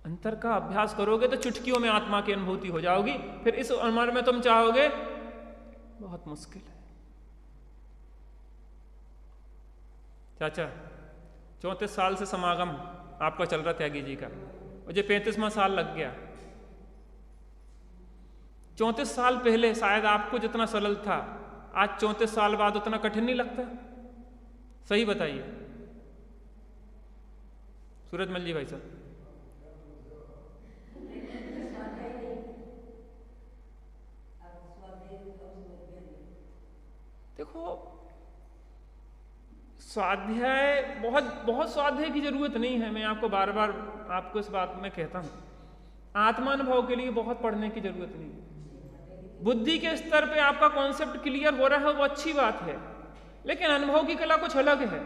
अंतर का अभ्यास करोगे तो चुटकियों में आत्मा की अनुभूति हो जाओगी। फिर इस उम्र में तुम चाहोगे, बहुत मुश्किल है। चाचा 34 साल से समागम आपका चल रहा त्यागी जी का, मुझे 35वां साल लग गया। 34 साल पहले शायद आपको जितना सरल था, आज 34 साल बाद उतना कठिन नहीं लगता? सही बताइए सूरजमल जी भाई साहब। देखो, स्वाध्याय बहुत स्वाध्याय की जरूरत नहीं है। मैं आपको बार बार आपको इस बात में कहता हूं, आत्मानुभव के लिए बहुत पढ़ने की जरूरत नहीं है। बुद्धि के स्तर पे आपका कॉन्सेप्ट क्लियर हो रहा है, वो अच्छी बात है, लेकिन अनुभव की कला कुछ अलग है।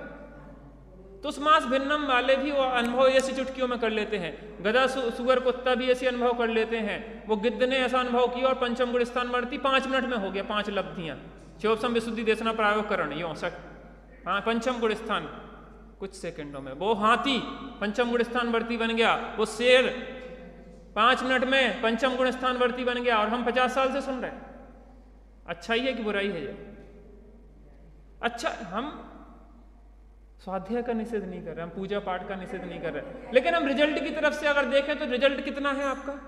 तो स्मास भिन्नम वाले भी वो अनुभव ऐसी चुटकियों में कर लेते हैं। गधा सुअर कुत्ता भी ऐसे अनुभव कर लेते हैं। वो गिद्ध ने ऐसा अनुभव किया और पंचम गुण स्थान वर्ती 5 मिनट में हो गया, 5 लब्धियां। चौपसम विशुद्धि देशना प्रायोगकरण यो हाँ, पंचम गुण स्थान कुछ सेकंडों में। वो हाथी पंचम गुण स्थान वर्ती बन गया, वो शेर 5 मिनट में पंचम गुण स्थान वर्ती बन गया, और हम 50 साल से सुन रहे हैं। अच्छा ही है कि बुराई है ये? अच्छा, हम स्वाध्याय का निषेध नहीं कर रहे, हम पूजा पाठ का निषेध नहीं कर रहे, लेकिन हम रिजल्ट की तरफ से अगर देखें तो रिजल्ट कितना है आपका?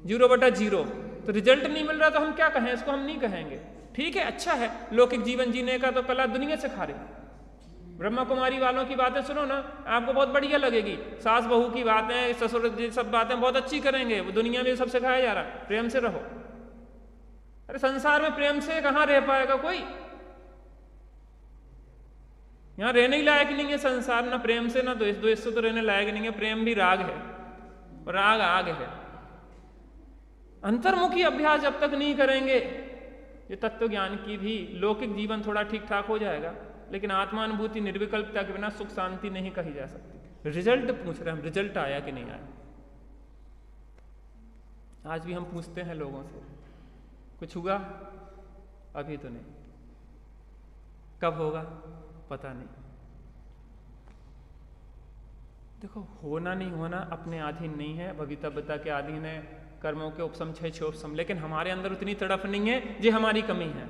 0/0। तो रिजल्ट नहीं मिल रहा तो हम क्या कहें? इसको हम नहीं कहेंगे। ठीक है, अच्छा है, लौकिक जीवन जीने का तो कला दुनिया सिखा रही। ब्रह्मा कुमारी वालों की बातें सुनो ना, आपको बहुत बढ़िया लगेगी। सास बहू की बातें, ससुर जी सब बातें बहुत अच्छी करेंगे, वो दुनिया में सब सिखाया जा रहा है। प्रेम से रहो। अरे संसार में प्रेम से कहाँ रह पाएगा कोई? यहाँ रहने ही लायक नहीं है संसार, ना प्रेम से ना द्वेष। द्वेष से तो रहने लायक नहीं है। प्रेम भी राग है, राग आग है। अंतर्मुखी अभ्यास जब तक नहीं करेंगे, ये तत्व ज्ञान की भी लौकिक जीवन थोड़ा ठीक ठाक हो जाएगा, लेकिन आत्मानुभूति निर्विकल्पता के बिना सुख शांति नहीं कही जा सकती। रिजल्ट पूछ रहे हैं हम, रिजल्ट आया कि नहीं आया? आज भी हम पूछते हैं लोगों से, कुछ हुआ? अभी तो नहीं। कब होगा? पता नहीं। देखो, होना नहीं होना अपने अधीन नहीं है, भवितव्यता के अधीन है, कर्मों के उपसम क्षय क्षोपसम, लेकिन हमारे अंदर उतनी तड़प नहीं है, ये हमारी कमी है।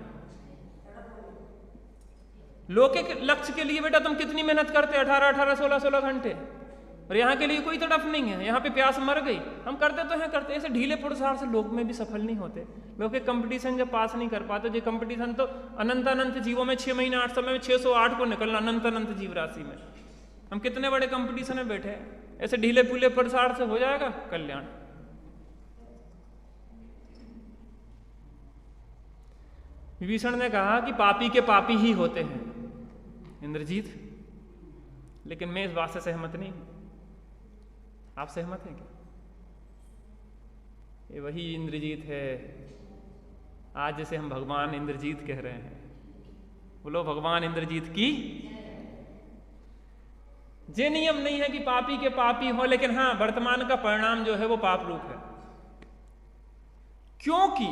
लौकिक लक्ष्य के लिए बेटा तुम कितनी मेहनत करते, 18-18, 16-16 घंटे, और यहाँ के लिए कोई तड़फ नहीं है, यहाँ पे प्यास मर गई। हम करते तो हैं, करते ऐसे ढीले फुड़सार से लोग में भी सफल नहीं होते। लौकिक कंपटीशन जब पास नहीं कर पाते, जो कंपटीशन तो अनंत अनंत जीवों में 6 महीने 8 समय में 608 को निकलना, अनंत अनंत जीव राशि में हम कितने बड़े कंपटीशन में बैठे हैं। ऐसे ढीले फूले फुड़सार से हो जाएगा कल्याण। विभीषण ने कहा कि पापी के पापी ही होते हैं इंद्रजीत, लेकिन मैं इस बात से सहमत नहीं हूं। आप सहमत हैं क्या? ये वही इंद्रजीत है आज जिसे हम भगवान इंद्रजीत कह रहे हैं। बोलो भगवान इंद्रजीत की। ये नियम नहीं है कि पापी के पापी हो, लेकिन हाँ वर्तमान का परिणाम जो है वो पाप रूप है, क्योंकि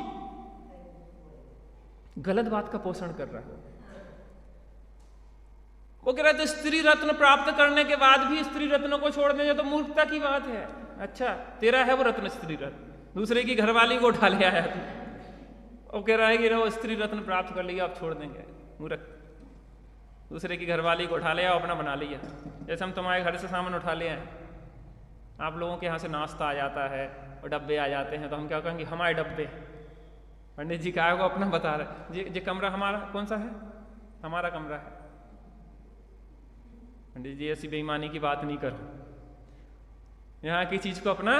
गलत बात का पोषण कर रहा है। वो कह रहा है तो स्त्री रत्न प्राप्त करने के बाद भी स्त्री रत्नों को छोड़ देंगे तो मूर्खता की बात है। अच्छा तेरा है वो रत्न स्त्री रत्न, दूसरे की घरवाली को उठा ले आया तू, वो कह रहा है कि वो स्त्री रत्न प्राप्त कर लिया आप छोड़ देंगे, मूर्ख। दूसरे की घरवाली को उठा लिया अपना बना लिया। जैसे हम तुम्हारे घर से सामान उठा ले आए, आप लोगों के यहाँ से नाश्ता आ जाता है और डब्बे आ जाते हैं, तो हम क्या कहेंगे हमारे डब्बे। पंडित जी क्या है वो अपना बता रहे, ये कमरा हमारा कौन सा है, हमारा कमरा है। पंडित जी ऐसी बेईमानी की बात नहीं करो, यहाँ की चीज को अपना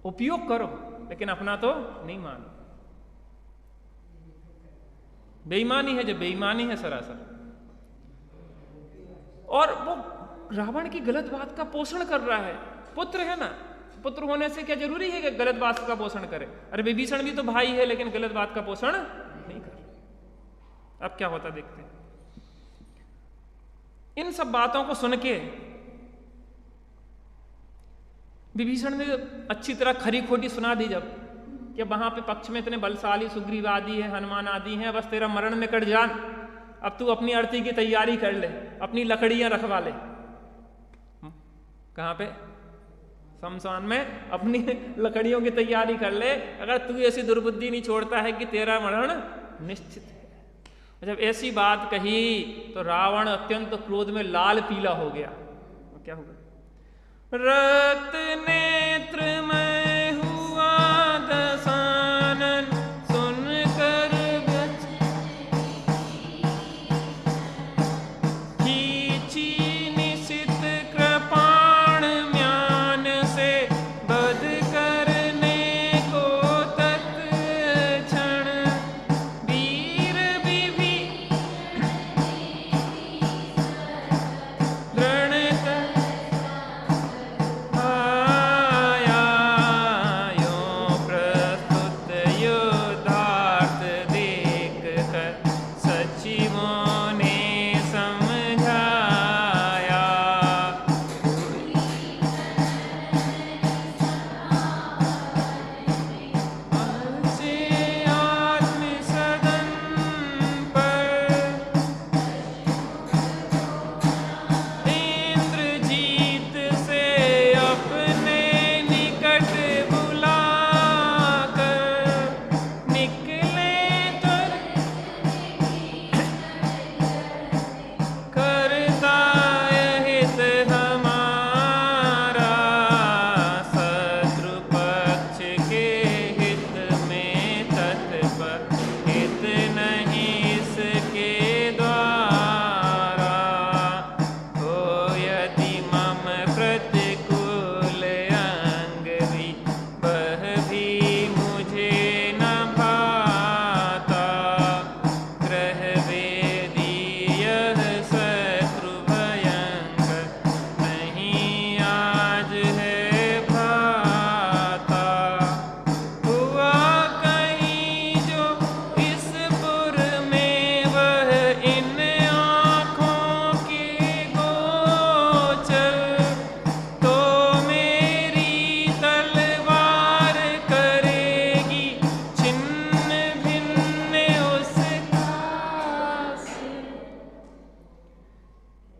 उपयोग करो, लेकिन अपना तो नहीं मानो। बेईमानी है, जो बेईमानी है सरासर। और वो रावण की गलत बात का पोषण कर रहा है। पुत्र है ना, पुत्र होने से क्या जरूरी है कि गलत बात का पोषण करे? अरे विभीषण भी तो भाई है, लेकिन गलत बात का पोषण नहीं कर। अब क्या होता देखते हैं। इन सब बातों को सुन के विभीषण ने अच्छी तरह खरी खोटी सुना दी, जब कि वहां पे पक्ष में इतने बलशाली सुग्रीव आदि है, हनुमान आदि हैं, बस तेरा मरण निकट जान, अब तू अपनी अर्थी की तैयारी कर ले, अपनी लकड़ियां रखवा ले। कहां पे? शमशान में अपनी लकड़ियों की तैयारी कर ले, अगर तू ऐसी दुर्बुद्धि नहीं छोड़ता है कि तेरा मरण निश्चित है। जब ऐसी बात कही तो रावण अत्यंत क्रोध में लाल पीला हो गया। क्या होगा? रक्त नेत्र में हुआ दशानन, सुनकर खींची निशित कृपाण म्यान से, बध करने को तत्क्षण वीर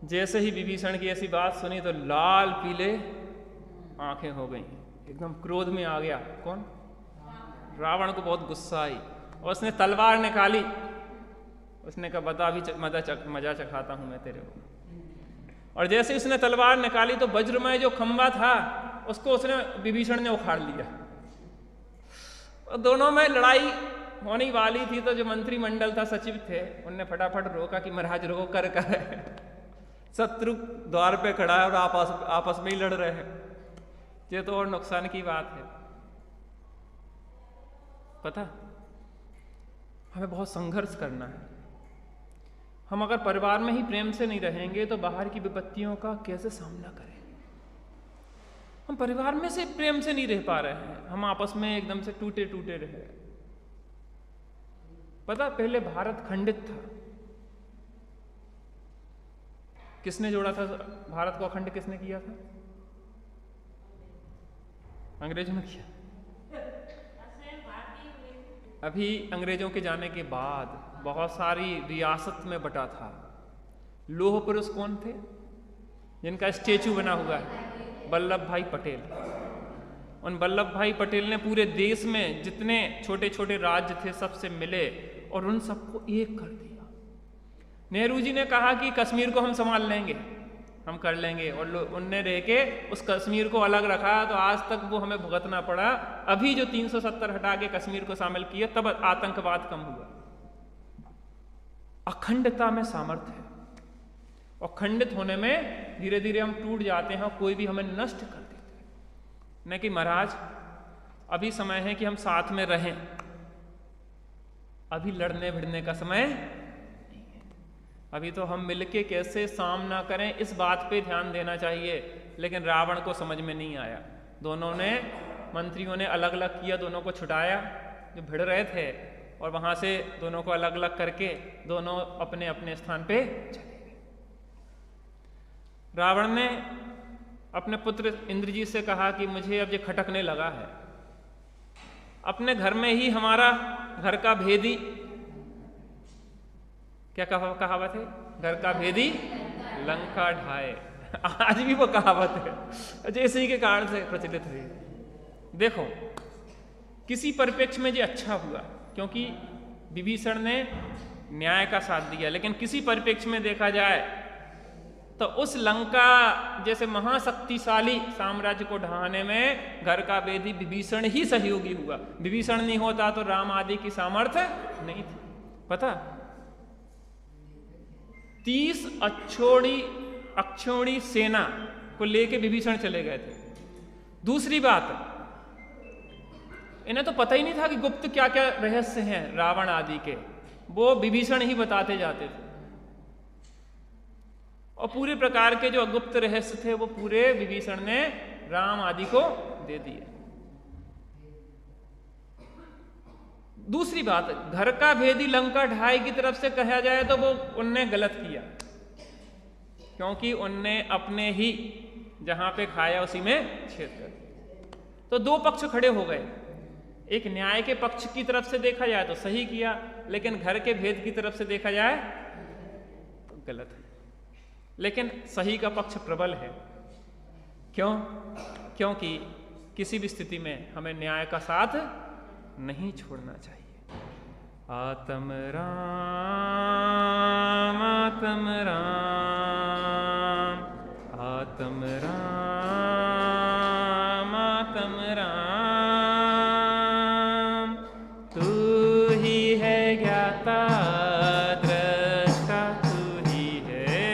जैसे ही विभीषण की ऐसी बात सुनी तो लाल पीले आंखें हो गई, एकदम क्रोध में आ गया। कौन? रावण को बहुत गुस्सा आई और उसने तलवार निकाली उसने कहा बता अभी मजा चखाता हूं मैं तेरे को। और जैसे उसने तलवार निकाली तो वज्रमय जो खंबा था उसको उसने विभीषण ने उखाड़ लिया। और दोनों में लड़ाई होने वाली थी तो जो मंत्रिमंडल था, सचिव थे, उनने फटाफट रोका कि महाराज रोको, कर शत्रु द्वार पे खड़ा है और आपस में ही लड़ रहे हैं, ये तो और नुकसान की बात है। पता हमें बहुत संघर्ष करना है। हम अगर परिवार में ही प्रेम से नहीं रहेंगे तो बाहर की विपत्तियों का कैसे सामना करेंगे? हम परिवार में से प्रेम से नहीं रह पा रहे हैं, हम आपस में एकदम से टूटे टूटे रहे। पता पहले भारत खंडित था, किसने जोड़ा था भारत को? अखंड किसने किया था? अंग्रेजों ने किया। अभी अंग्रेजों के जाने के बाद बहुत सारी रियासत में बटा था। लौह पुरुष कौन थे जिनका स्टेचू बना हुआ है? वल्लभ भाई पटेल। उन वल्लभ भाई पटेल ने पूरे देश में जितने छोटे छोटे राज्य थे सबसे मिले और उन सबको एक कर दिया। नेहरू जी ने कहा कि कश्मीर को हम संभाल लेंगे, हम कर लेंगे, और उनने रह के उस कश्मीर को अलग रखा तो आज तक वो हमें भुगतना पड़ा। अभी जो 370 हटा के कश्मीर को शामिल किया तब आतंकवाद कम हुआ। अखंडता में सामर्थ्य है और खंडित होने में धीरे धीरे हम टूट जाते हैं, कोई भी हमें नष्ट कर देते हैं। नहीं कि महाराज अभी समय है कि हम साथ में रहें, अभी लड़ने भिड़ने का समय नहीं है। अभी तो हम मिलके कैसे सामना करें इस बात पे ध्यान देना चाहिए। लेकिन रावण को समझ में नहीं आया। दोनों ने, मंत्रियों ने अलग अलग किया, दोनों को छुटाया जो भिड़ रहे थे, और वहां से दोनों को अलग अलग करके दोनों अपने अपने स्थान पे चले गए। रावण ने अपने पुत्र इंद्रजीत से कहा कि मुझे अब ये खटकने लगा है, अपने घर में ही हमारा घर का भेदी, क्या कहावत है, घर का भेदी लंका ढाए। आज भी वो कहावत है, जैसे ही के कारण से प्रचलित है। देखो किसी परिप्रेक्ष्य में ये अच्छा हुआ क्योंकि विभीषण ने न्याय का साथ दिया, लेकिन किसी परिप्रेक्ष्य में देखा जाए तो उस लंका जैसे महाशक्तिशाली साम्राज्य को ढहाने में घर का भेदी विभीषण ही सहयोगी हुआ। विभीषण नहीं होता तो राम आदि की सामर्थ्य नहीं थी। पता 30 अक्षौणी सेना को लेके विभीषण चले गए थे। दूसरी बात, इन्हें तो पता ही नहीं था कि गुप्त क्या क्या रहस्य हैं रावण आदि के, वो विभीषण ही बताते जाते थे। और पूरे प्रकार के जो गुप्त रहस्य थे वो पूरे विभीषण ने राम आदि को दे दिए। दूसरी बात, घर का भेदी लंका ढाई की तरफ से कहा जाए तो वो उनने गलत किया, क्योंकि उनने अपने ही जहां पे खाया उसी में छेद कर दिया। तो दो पक्ष खड़े हो गए। एक न्याय के पक्ष की तरफ से देखा जाए तो सही किया, लेकिन घर के भेद की तरफ से देखा जाए तो गलत है। लेकिन सही का पक्ष प्रबल है। क्यों? क्योंकि किसी भी स्थिति में हमें न्याय का साथ नहीं छोड़ना चाहिए। आत्म राम आत्म राम आत्म राम आत्म राम, तू ही है ज्ञाता दृष्टा, तू ही है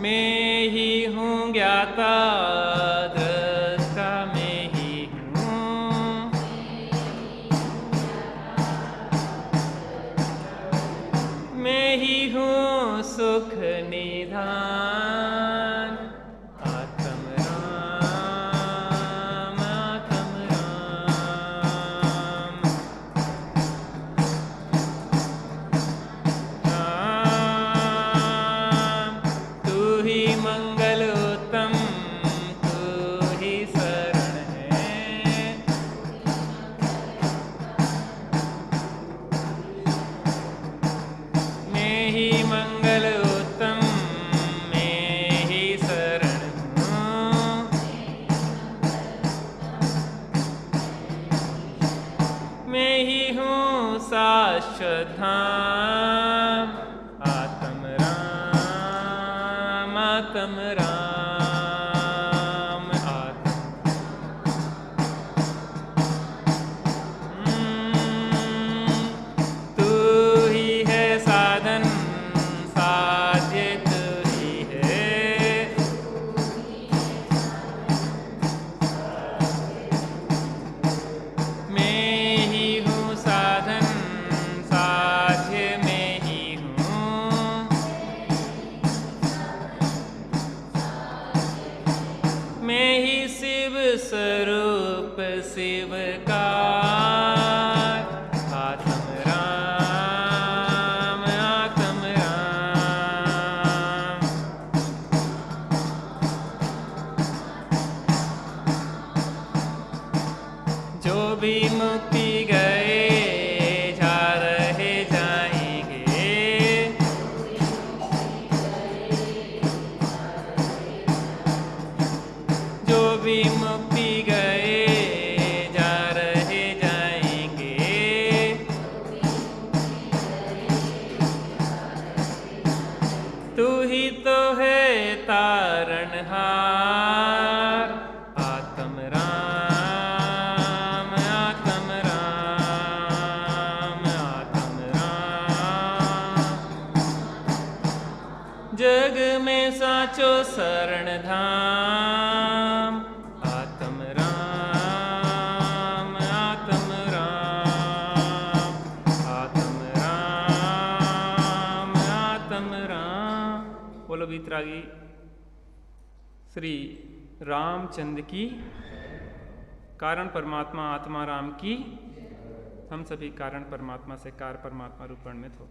मैं ही हूँ ज्ञाता दृष्टा, मैं ही हूँ मैं ही हूँ सुख निधान। आत्म राम आत्म राम राम, तू ही मंगल उत्तम, तू ही शरण है। मैं ही मंगल उत्तम, मैं ही शरण हूँ। धाम। आत्म राम, आत्म राम, आत्म। तू ही है साधन साध्य, तू ही है। मैं ही हूँ साधन साध्य, मैं ही हूँ। मैं ही शिव स्वरूप शिव का। आत्म राम, आत्म राम। जो भी मुक्ति गए जा रहे जाएंगे। जो भी मुक्ति गए जा रहे जाएंगे। तू ही तो है तारणहार। आत्म राम, आत्म राम, आत्म राम। जग में साचो शरण धाम। आत्म राम, आत्म राम, आत्म राम, आत्म राम। बोलो वीतरागी श्री रामचंद्र की, कारण परमात्मा आत्मा राम की। हम सभी कारण परमात्मा से कार परमात्मा रूप वर्णित हो।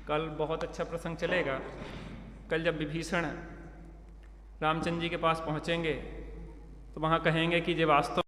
कल बहुत अच्छा प्रसंग चलेगा। कल जब विभीषण रामचंद्र जी के पास पहुँचेंगे तो वहाँ कहेंगे कि ये वास्तव